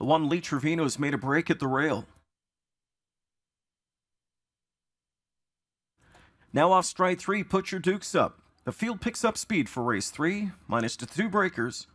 The one Lee Trevino's made a break at the rail. Now off stride 3, put your dukes up. The field picks up speed for race 3, minus to 2 breakers.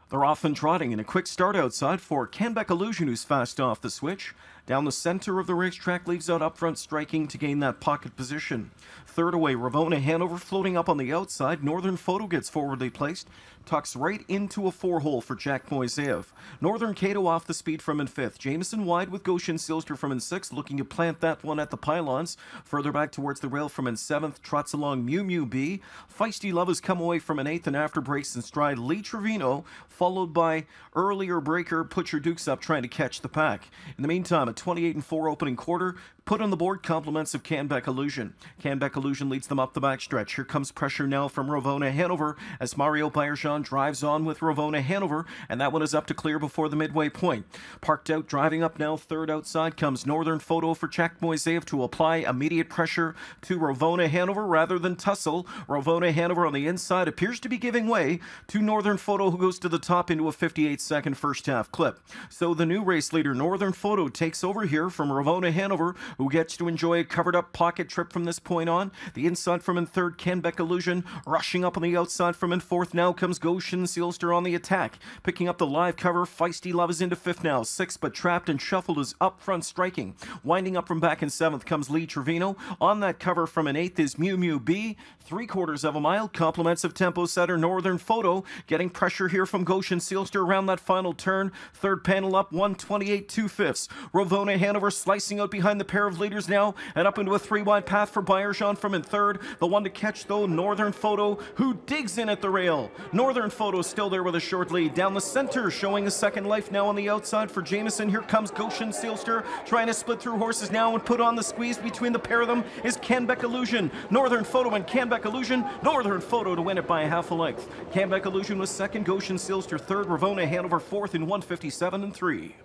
They're off and trotting in a quick start outside for Canbec Illusion, who's fast off the switch. Down the center of the racetrack, leaves out up front, striking to gain that pocket position. Third away, Ravona Hanover floating up on the outside. Northern Photo gets forwardly placed. Tucks right into a 4-hole for Jack Moiseyev. Northern Cato off the speed from in 5th. Jameson wide with Goshen Silster from in 6th, looking to plant that one at the pylons. Further back towards the rail from in 7th, trots along Mew Mew B. Feisty Love has come away from an 8th, and after breaks in stride, Lee Trevino, followed by earlier breaker Put Your Dukes Up, trying to catch the pack. In the meantime, a 28-4 opening quarter put on the board, compliments of Canbec Illusion. Canbec Illusion leads them up the backstretch. Here comes pressure now from Ravona Hanover as Mario Bayerjean drives on with Ravona Hanover, and that one is up to clear before the midway point. Parked out, driving up now, third outside comes Northern Photo for Jack Moiseyev to apply immediate pressure to Ravona Hanover rather than tussle. Ravona Hanover on the inside appears to be giving way to Northern Photo, who goes to the top into a 58-second first half clip. So the new race leader, Northern Photo, takes over here from Ravona Hanover, who gets to enjoy a covered-up pocket trip from this point on. The inside from in 3rd, Canbec Illusion, rushing up on the outside from in 4th. Now comes Goshen Silster on the attack, picking up the live cover. Feisty Love is into 5th now. 6th, but trapped and shuffled, is up front striking. Winding up from back in 7th comes Lee Trevino. On that cover from an 8th is Mew Mew B. 3/4 of a mile, compliments of tempo setter Northern Photo, getting pressure here from Goshen Silster around that final turn. Third panel up, 128 2/5. Ravona Hanover slicing out behind the pair of leaders now, and up into a 3-wide path for Bayerjean from in 3rd. The one to catch, though, Northern Photo, who digs in at the rail. Northern Photo still there with a short lead. Down the center, showing a second life now on the outside for Jameson. Here comes Goshen Silster, trying to split through horses now and put on the squeeze between the pair of them is Canbec Illusion. Northern Photo and Canbec Illusion. Northern Photo to win it by a half a length. Canbec Illusion was second, Goshen Silster third, Ravona Hanover fourth in 157 and 3.